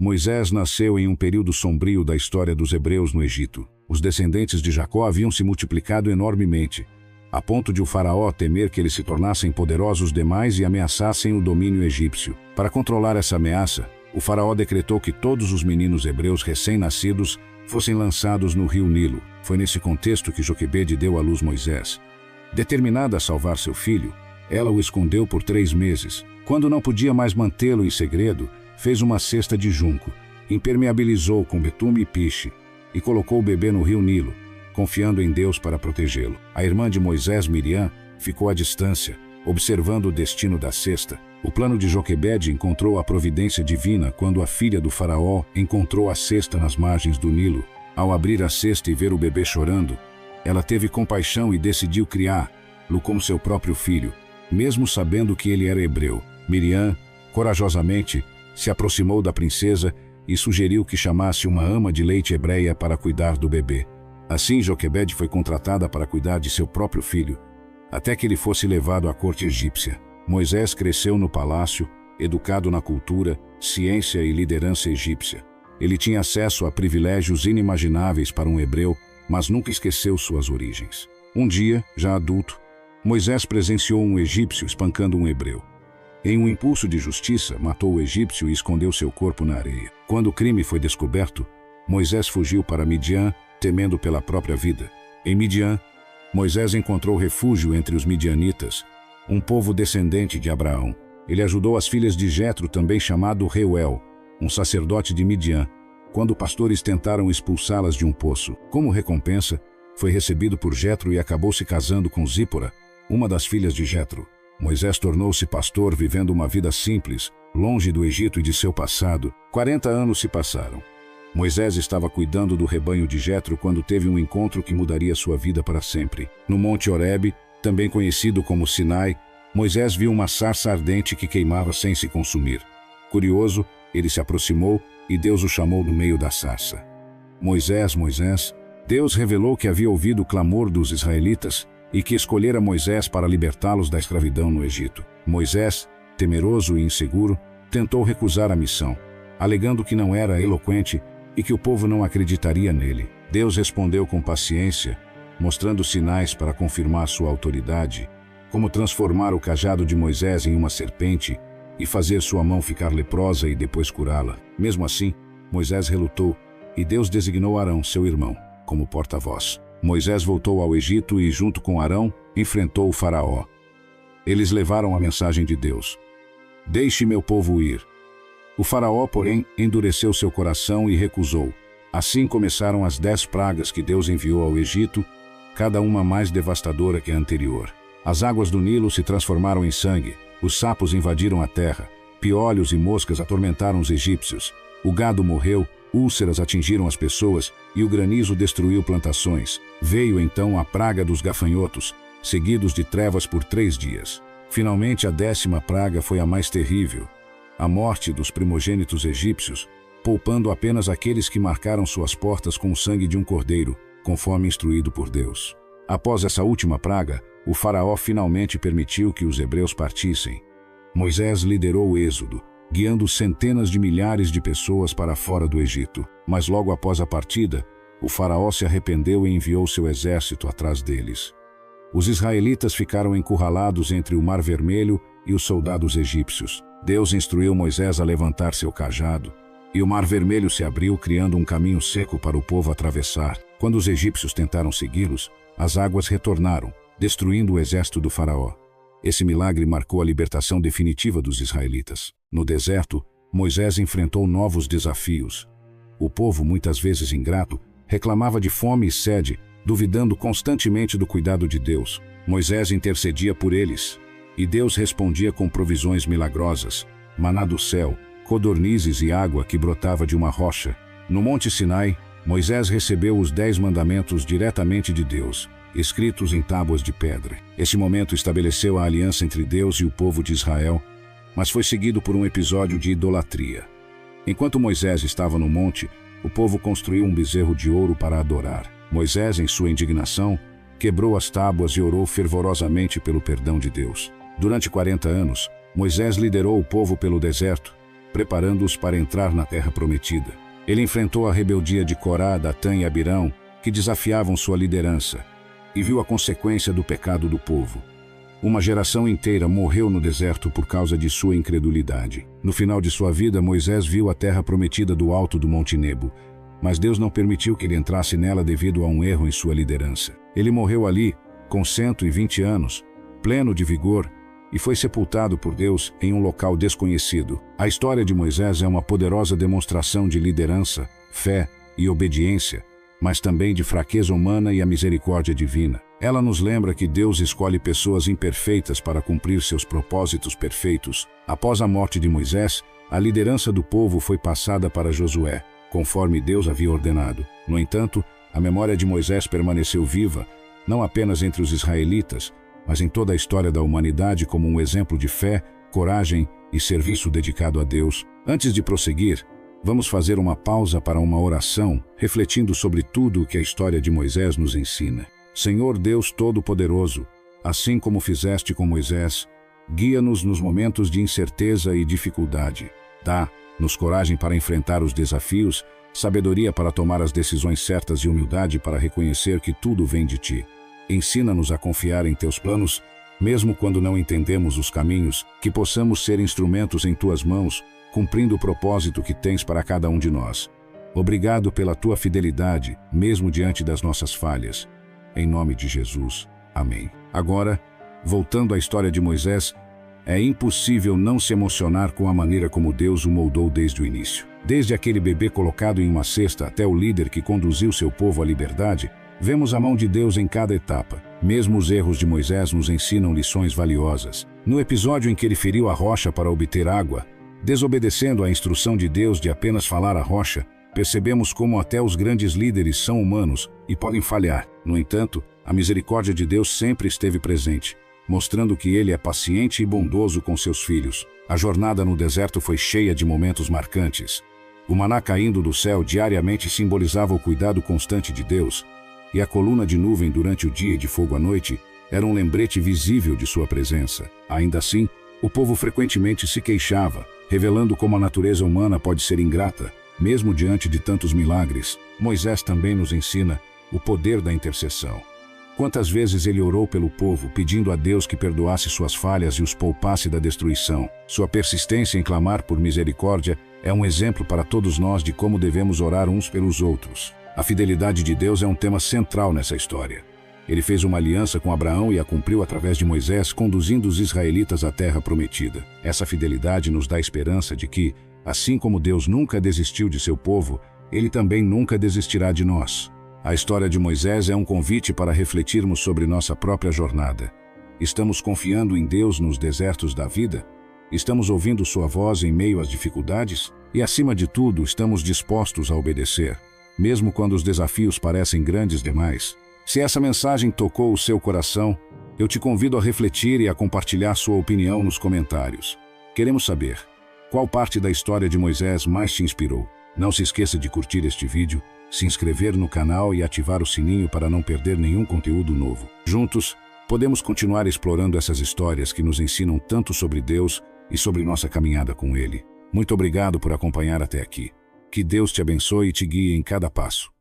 Moisés nasceu em um período sombrio da história dos hebreus no Egito. Os descendentes de Jacó haviam se multiplicado enormemente, a ponto de o faraó temer que eles se tornassem poderosos demais e ameaçassem o domínio egípcio. Para controlar essa ameaça, o faraó decretou que todos os meninos hebreus recém-nascidos fossem lançados no rio Nilo. Foi nesse contexto que Joquebede deu à luz Moisés. Determinada a salvar seu filho, ela o escondeu por 3 meses. Quando não podia mais mantê-lo em segredo, fez uma cesta de junco, impermeabilizou com betume e piche e colocou o bebê no rio Nilo, confiando em Deus para protegê-lo. A irmã de Moisés, Miriam, ficou à distância, observando o destino da cesta. O plano de Joquebede encontrou a providência divina quando a filha do faraó encontrou a cesta nas margens do Nilo. Ao abrir a cesta e ver o bebê chorando, ela teve compaixão e decidiu criá-lo como seu próprio filho, mesmo sabendo que ele era hebreu. Miriam, corajosamente, se aproximou da princesa e sugeriu que chamasse uma ama de leite hebreia para cuidar do bebê. Assim, Joquebede foi contratada para cuidar de seu próprio filho, até que ele fosse levado à corte egípcia. Moisés cresceu no palácio, educado na cultura, ciência e liderança egípcia. Ele tinha acesso a privilégios inimagináveis para um hebreu, mas nunca esqueceu suas origens. Um dia, já adulto, Moisés presenciou um egípcio espancando um hebreu. Em um impulso de justiça, matou o egípcio e escondeu seu corpo na areia. Quando o crime foi descoberto, Moisés fugiu para Midian, temendo pela própria vida. Em Midian, Moisés encontrou refúgio entre os midianitas, um povo descendente de Abraão. Ele ajudou as filhas de Jetro, também chamado Reuel, um sacerdote de Midian, quando pastores tentaram expulsá-las de um poço. Como recompensa, foi recebido por Jetro e acabou se casando com Zípora, uma das filhas de Jetro. Moisés tornou-se pastor, vivendo uma vida simples, longe do Egito e de seu passado. 40 anos se passaram. Moisés estava cuidando do rebanho de Jetro quando teve um encontro que mudaria sua vida para sempre. No Monte Horebe, também conhecido como Sinai, Moisés viu uma sarça ardente que queimava sem se consumir. Curioso, ele se aproximou e Deus o chamou do meio da sarça. Moisés, Moisés. Deus revelou que havia ouvido o clamor dos israelitas e que escolhera Moisés para libertá-los da escravidão no Egito. Moisés, temeroso e inseguro, tentou recusar a missão, alegando que não era eloquente e que o povo não acreditaria nele. Deus respondeu com paciência, mostrando sinais para confirmar sua autoridade, como transformar o cajado de Moisés em uma serpente e fazer sua mão ficar leprosa e depois curá-la. Mesmo assim, Moisés relutou e Deus designou Arão, seu irmão, como porta-voz. Moisés voltou ao Egito e, junto com Arão, enfrentou o faraó. Eles levaram a mensagem de Deus: "Deixe meu povo ir." O faraó, porém, endureceu seu coração e recusou. Assim começaram as 10 pragas que Deus enviou ao Egito, cada uma mais devastadora que a anterior. As águas do Nilo se transformaram em sangue, os sapos invadiram a terra, piolhos e moscas atormentaram os egípcios, o gado morreu, úlceras atingiram as pessoas e o granizo destruiu plantações. Veio então a praga dos gafanhotos, seguidos de trevas por 3 dias. Finalmente, a 10ª praga foi a mais terrível: a morte dos primogênitos egípcios, poupando apenas aqueles que marcaram suas portas com o sangue de um cordeiro, conforme instruído por Deus. Após essa última praga, o faraó finalmente permitiu que os hebreus partissem. Moisés liderou o êxodo, guiando centenas de milhares de pessoas para fora do Egito. Mas logo após a partida, o faraó se arrependeu e enviou seu exército atrás deles. Os israelitas ficaram encurralados entre o Mar Vermelho e os soldados egípcios. Deus instruiu Moisés a levantar seu cajado, e o Mar Vermelho se abriu, criando um caminho seco para o povo atravessar. Quando os egípcios tentaram segui-los, as águas retornaram, destruindo o exército do faraó. Esse milagre marcou a libertação definitiva dos israelitas. No deserto, Moisés enfrentou novos desafios. O povo, muitas vezes ingrato, reclamava de fome e sede, duvidando constantemente do cuidado de Deus. Moisés intercedia por eles, e Deus respondia com provisões milagrosas: maná do céu, codornizes e água que brotava de uma rocha. No Monte Sinai, Moisés recebeu os 10 mandamentos diretamente de Deus, escritos em tábuas de pedra. Esse momento estabeleceu a aliança entre Deus e o povo de Israel, mas foi seguido por um episódio de idolatria. Enquanto Moisés estava no monte, o povo construiu um bezerro de ouro para adorar. Moisés, em sua indignação, quebrou as tábuas e orou fervorosamente pelo perdão de Deus. Durante 40 anos, Moisés liderou o povo pelo deserto, preparando-os para entrar na terra prometida. Ele enfrentou a rebeldia de Corá, Datã e Abirão, que desafiavam sua liderança, e viu a consequência do pecado do povo. Uma geração inteira morreu no deserto por causa de sua incredulidade. No final de sua vida, Moisés viu a terra prometida do alto do Monte Nebo, mas Deus não permitiu que ele entrasse nela devido a um erro em sua liderança. Ele morreu ali, com 120 anos, pleno de vigor, e foi sepultado por Deus em um local desconhecido. A história de Moisés é uma poderosa demonstração de liderança, fé e obediência, mas também de fraqueza humana e a misericórdia divina. Ela nos lembra que Deus escolhe pessoas imperfeitas para cumprir seus propósitos perfeitos. Após a morte de Moisés, a liderança do povo foi passada para Josué, conforme Deus havia ordenado. No entanto, a memória de Moisés permaneceu viva, não apenas entre os israelitas, mas em toda a história da humanidade como um exemplo de fé, coragem e serviço dedicado a Deus. Antes de prosseguir, vamos fazer uma pausa para uma oração, refletindo sobre tudo o que a história de Moisés nos ensina. Senhor Deus Todo-Poderoso, assim como fizeste com Moisés, guia-nos nos momentos de incerteza e dificuldade. Dá-nos coragem para enfrentar os desafios, sabedoria para tomar as decisões certas e humildade para reconhecer que tudo vem de Ti. Ensina-nos a confiar em Teus planos, mesmo quando não entendemos os caminhos, que possamos ser instrumentos em Tuas mãos, cumprindo o propósito que Tens para cada um de nós. Obrigado pela Tua fidelidade, mesmo diante das nossas falhas. Em nome de Jesus. Amém. Agora, voltando à história de Moisés, é impossível não se emocionar com a maneira como Deus o moldou desde o início. Desde aquele bebê colocado em uma cesta até o líder que conduziu seu povo à liberdade, vemos a mão de Deus em cada etapa. Mesmo os erros de Moisés nos ensinam lições valiosas. No episódio em que ele feriu a rocha para obter água, desobedecendo à instrução de Deus de apenas falar à rocha, percebemos como até os grandes líderes são humanos e podem falhar. No entanto, a misericórdia de Deus sempre esteve presente, mostrando que Ele é paciente e bondoso com seus filhos. A jornada no deserto foi cheia de momentos marcantes. O maná caindo do céu diariamente simbolizava o cuidado constante de Deus, e a coluna de nuvem durante o dia e de fogo à noite era um lembrete visível de sua presença. Ainda assim, o povo frequentemente se queixava, revelando como a natureza humana pode ser ingrata, mesmo diante de tantos milagres. Moisés também nos ensina o poder da intercessão. Quantas vezes ele orou pelo povo, pedindo a Deus que perdoasse suas falhas e os poupasse da destruição. Sua persistência em clamar por misericórdia é um exemplo para todos nós de como devemos orar uns pelos outros. A fidelidade de Deus é um tema central nessa história. Ele fez uma aliança com Abraão e a cumpriu através de Moisés, conduzindo os israelitas à terra prometida. Essa fidelidade nos dá esperança de que, assim como Deus nunca desistiu de seu povo, Ele também nunca desistirá de nós. A história de Moisés é um convite para refletirmos sobre nossa própria jornada. Estamos confiando em Deus nos desertos da vida? Estamos ouvindo sua voz em meio às dificuldades? E, acima de tudo, estamos dispostos a obedecer, mesmo quando os desafios parecem grandes demais? Se essa mensagem tocou o seu coração, eu te convido a refletir e a compartilhar sua opinião nos comentários. Queremos saber qual parte da história de Moisés mais te inspirou. Não se esqueça de curtir este vídeo, se inscrever no canal e ativar o sininho para não perder nenhum conteúdo novo. Juntos, podemos continuar explorando essas histórias que nos ensinam tanto sobre Deus e sobre nossa caminhada com Ele. Muito obrigado por acompanhar até aqui. Que Deus te abençoe e te guie em cada passo.